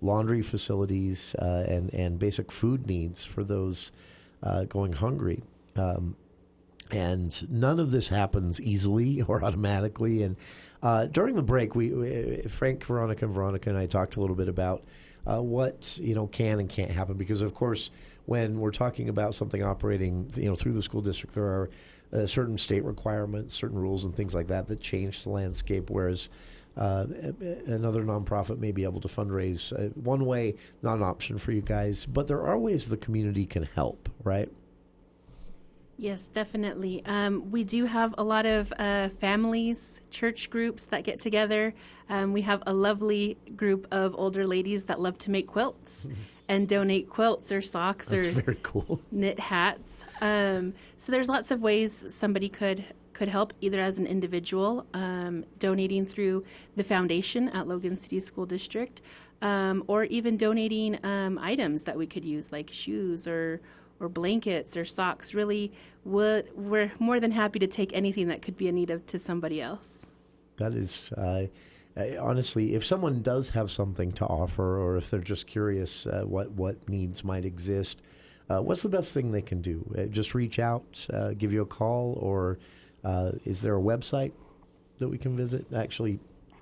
Speaker 11: laundry facilities, and basic food needs for those going hungry. And none of this happens easily or automatically. And during the break, Frank, Veronica, and I talked a little bit about what can and can't happen, because of course, when we're talking about something operating through the school district, there are certain state requirements, certain rules, and things like that change the landscape. Whereas another nonprofit may be able to fundraise one way, not an option for you guys, but there are ways the community can help, right?
Speaker 14: Yes, definitely. We do have a lot of families, church groups that get together. We have a lovely group of older ladies that love to make quilts and donate quilts or socks.
Speaker 11: That's
Speaker 14: or
Speaker 11: very cool.
Speaker 14: Knit hats. So there's lots of ways somebody could help, either as an individual, donating through the foundation at Logan City School District, or even donating items that we could use, like shoes or blankets or socks. Really, we're more than happy to take anything that could be a need to somebody else.
Speaker 11: That is, honestly, if someone does have something to offer, or if they're just curious what needs might exist, what's the best thing they can do? Just reach out, give you a call, or is there a website that we can visit? Actually,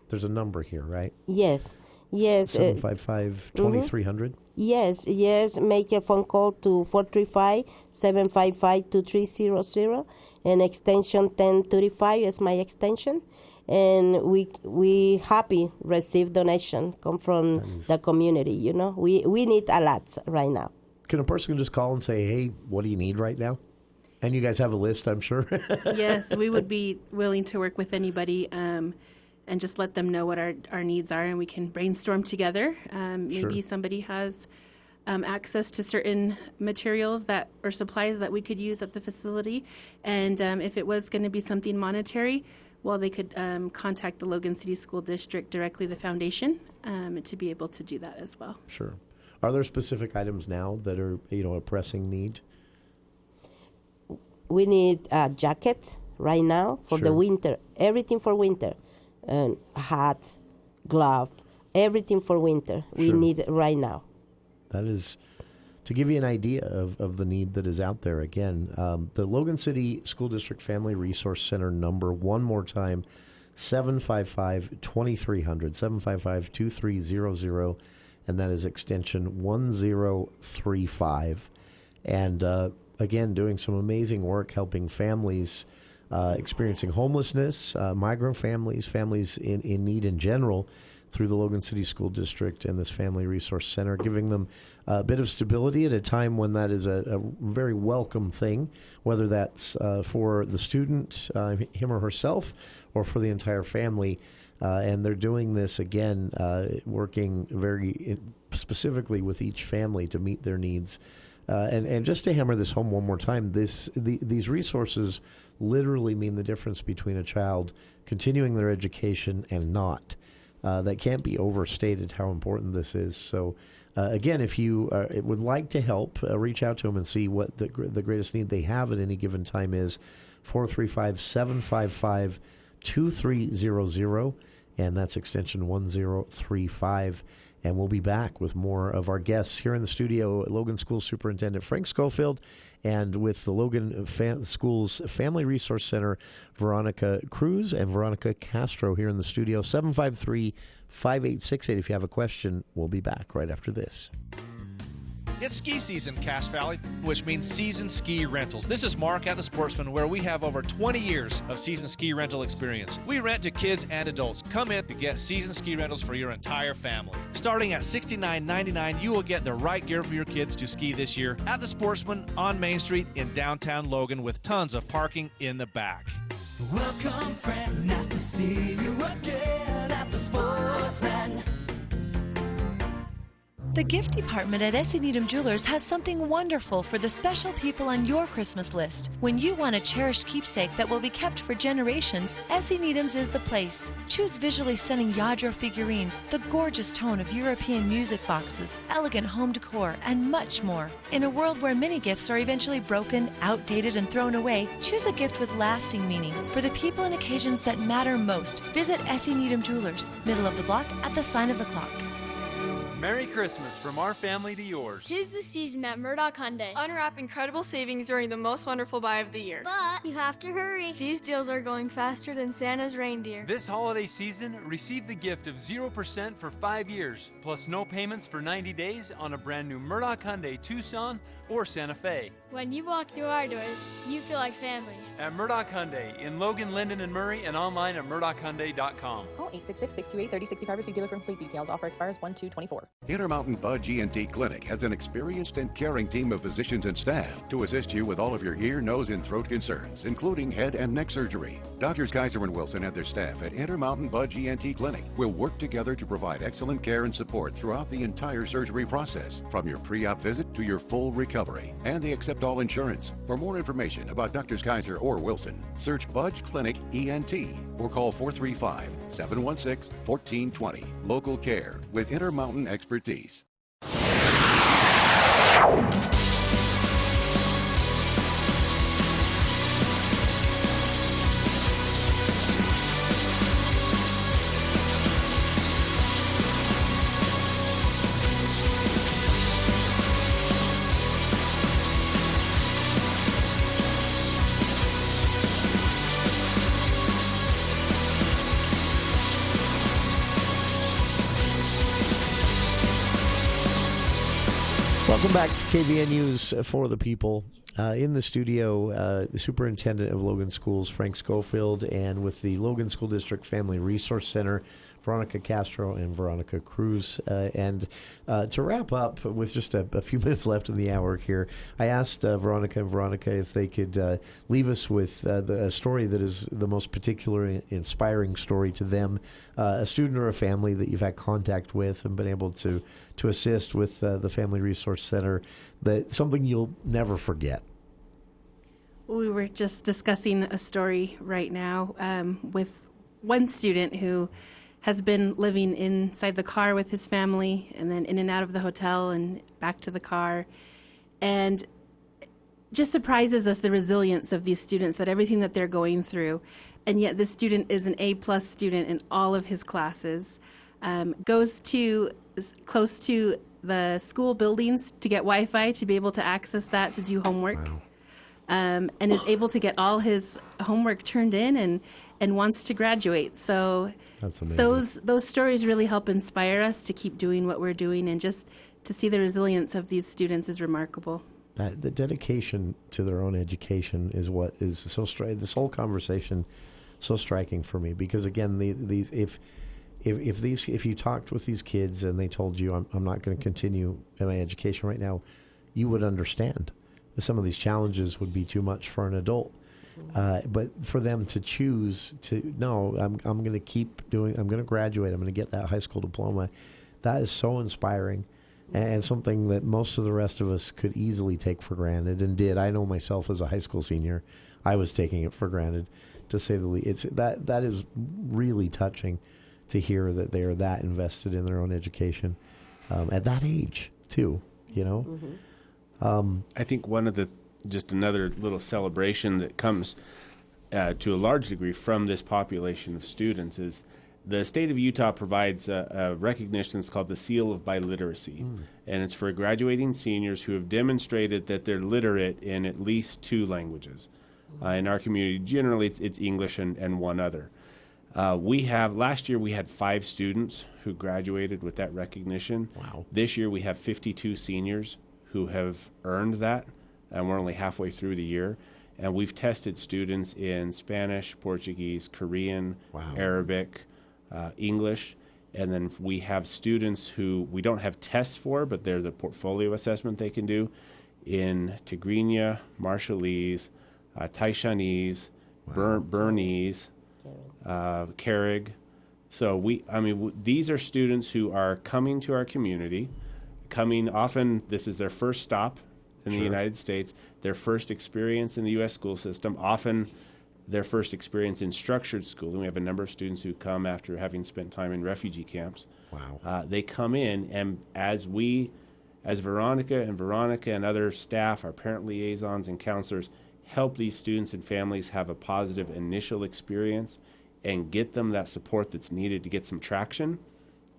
Speaker 11: there's a number here, right?
Speaker 12: Yes.
Speaker 11: 755-2300.
Speaker 12: Yes. Make a phone call to 435-755-2300, and extension 1035 is my extension. And we happy receive donation come from the community. We need a lot right now.
Speaker 11: Can a person just call and say, "Hey, what do you need right now?" And you guys have a list, I'm sure.
Speaker 14: Yes, we would be willing to work with anybody. And just let them know what our needs are, and we can brainstorm together. Maybe somebody has access to certain materials or supplies that we could use at the facility. And if it was going to be something monetary, well, they could contact the Logan City School District directly, the foundation, to be able to do that as well.
Speaker 11: Sure. Are there specific items now that are a pressing need?
Speaker 12: We need a jacket right now for the winter. Everything for winter. Hat, glove, everything for winter. We need it right now.
Speaker 11: That is, to give you an idea of the need that is out there. Again, the Logan City School District Family Resource Center number, one more time, 755-2300, 755-2300, and that is extension 1035. And again, doing some amazing work helping families experiencing homelessness, migrant families in need in general, through the Logan City School District and this Family Resource Center, giving them a bit of stability at a time when that is a very welcome thing, whether that's for the student, him or herself, or for the entire family. And they're doing this, again, working very specifically with each family to meet their needs. And just to hammer this home one more time, these resources literally mean the difference between a child continuing their education and not. That can't be overstated how important this is. So, again, if you would like to help, reach out to them and see what the greatest need they have at any given time is. 435-755-2300 and that's extension 1035. And we'll be back with more of our guests here in the studio, Logan School Superintendent Frank Schofield, and with the Logan Schools Family Resource Center, Veronica Cruz and Veronica Castro here in the studio. 753-5868. If you have a question, we'll be back right after this.
Speaker 5: It's ski season, Cache Valley, which means season ski rentals. This is Mark at the Sportsman, where we have over 20 years of season ski rental experience. We rent to kids and adults. Come in to get season ski rentals for your entire family. Starting at $69.99, you will get the right gear for your kids to ski this year at the Sportsman on Main Street in downtown Logan, with tons of parking in the back.
Speaker 9: Welcome, friend. Nice to see you again at the Sportsman.
Speaker 7: The gift department at S.E. Needham Jewelers has something wonderful for the special people on your Christmas list. When you want a cherished keepsake that will be kept for generations, S.E. Needham's is the place. Choose visually stunning Yadro figurines, the gorgeous tone of European music boxes, elegant home decor, and much more. In a world where many gifts are eventually broken, outdated, and thrown away, choose a gift with lasting meaning for the people and occasions that matter most. Visit S.E. Needham Jewelers, middle of the block at the sign of the clock.
Speaker 8: Merry Christmas from our family to yours.
Speaker 24: 'Tis the season at Murdoch Hyundai. Unwrap incredible savings during the most wonderful buy of the year.
Speaker 25: But you have to hurry.
Speaker 24: These deals are going faster than Santa's reindeer.
Speaker 8: This holiday season, receive the gift of 0% for 5 years, plus no payments for 90 days on a brand new Murdoch Hyundai Tucson or Santa Fe.
Speaker 24: When you walk through our doors, you feel like family.
Speaker 8: At Murdoch Hyundai in Logan, Linden, and Murray, and online at murdochhyundai.com.
Speaker 26: Call 866-628-3065 to see dealer for complete details. Offer expires 1/2/24.
Speaker 27: Intermountain Budge ENT Clinic has an experienced and caring team of physicians and staff to assist you with all of your ear, nose, and throat concerns, including head and neck surgery. Doctors Kaiser and Wilson and their staff at Intermountain Budge ENT Clinic will work together to provide excellent care and support throughout the entire surgery process, from your pre-op visit to your full recovery. And they accept all insurance. For more information about Doctors Kaiser or Wilson, search Budge Clinic ENT or call 435-716-1420. Local care with Intermountain expertise.
Speaker 11: Welcome back to KVN News for the People. In the studio, the Superintendent of Logan Schools, Frank Schofield, and with the Logan School District Family Resource Center, Veronica Castro and Veronica Cruz. And to wrap up, with just a few minutes left in the hour here, I asked Veronica and Veronica if they could leave us with a story that is the most particular, inspiring story to them, a student or a family that you've had contact with and been able to assist with the Family Resource Center, that something you'll never forget.
Speaker 14: We were just discussing a story right now with one student who has been living inside the car with his family and then in and out of the hotel and back to the car. And just surprises us the resilience of these students, that everything that they're going through. And yet this student is an A+ student in all of his classes, goes to close to the school buildings to get Wi-Fi, to be able to access that to do homework. Wow. And is able to get all his homework turned in and wants to graduate. So
Speaker 11: that's amazing.
Speaker 14: Those stories really help inspire us to keep doing what we're doing, and just to see the resilience of these students is remarkable.
Speaker 11: The dedication to their own education is what is so this whole conversation so striking for me, because again, if you talked with these kids and they told you I'm not going to continue in my education right now, you would understand. Some of these challenges would be too much for an adult. But for them to choose to, no, I'm going to keep doing, I'm going to graduate, I'm going to get that high school diploma, that is so inspiring, and something that most of the rest of us could easily take for granted, and did. I know myself as a high school senior, I was taking it for granted, to say the least. That is really touching to hear that they are that invested in their own education at that age, too, you know? Mm-hmm.
Speaker 13: I think one of just another little celebration that comes to a large degree from this population of students is The state of Utah provides a recognition. It's called the Seal of Biliteracy, and it's for graduating seniors who have demonstrated that they're literate in at least 2 languages. In our community, generally it's English and one other. Last year we had 5 students who graduated with that recognition.
Speaker 11: Wow.
Speaker 13: This year we have 52 seniors who have earned that, and we're only halfway through the year. And we've tested students in Spanish, Portuguese, Korean, Arabic, English, and then we have students who we don't have tests for, but there's a portfolio assessment they can do in Tigrinya, Marshallese, Taishanese, Bernese, Carrig. So these are students who are coming to our community, often this is their first stop in the United States, their first experience in the U.S. school system, often their first experience in structured school. And we have a number of students who come after having spent time in refugee camps.
Speaker 11: Wow.
Speaker 13: They come in, and as Veronica and other staff, our parent liaisons and counselors, help these students and families have a positive initial experience and get them that support that's needed to get some traction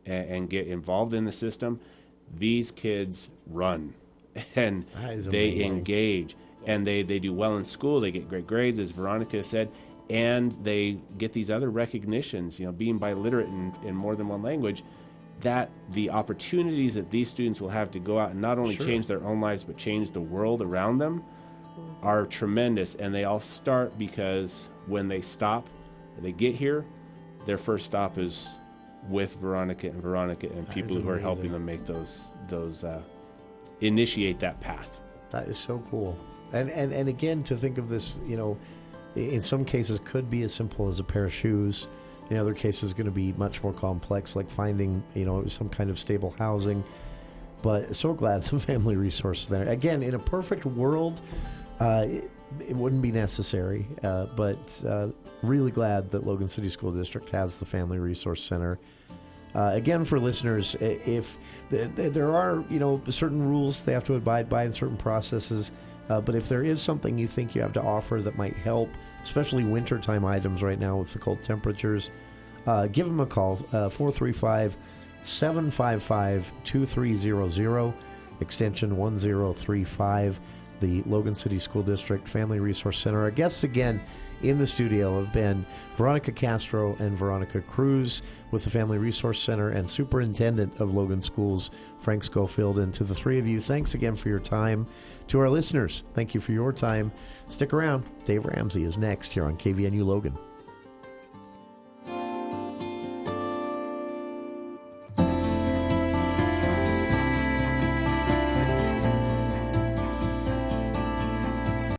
Speaker 13: and get involved in the system, these kids run and they engage. And they do well in school. They get great grades, as Veronica said, and they get these other recognitions, being biliterate in more than one language, that the opportunities that these students will have to go out and not only change their own lives but change the world around them are tremendous. And they all start because when they they get here, their first stop is with Veronica and people who are helping them make those initiate that path.
Speaker 11: That is so cool. And again, to think of this, in some cases could be as simple as a pair of shoes. In other cases, going to be much more complex, like finding, some kind of stable housing. But so glad the Family Resource Center. Again, in a perfect world, it wouldn't be necessary. But really glad that Logan City School District has the Family Resource Center. Again, for listeners, if there are, certain rules they have to abide by in certain processes, but if there is something you think you have to offer that might help, especially wintertime items right now with the cold temperatures, give them a call, 435-755-2300, extension 1035, the Logan City School District Family Resource Center. Our guests again in the studio have been Veronica Castro and Veronica Cruz with the Family Resource Center, and Superintendent of Logan Schools, Frank Schofield. And to the three of you, thanks again for your time. To our listeners, thank you for your time. Stick around. Dave Ramsey is next here on KVNU Logan.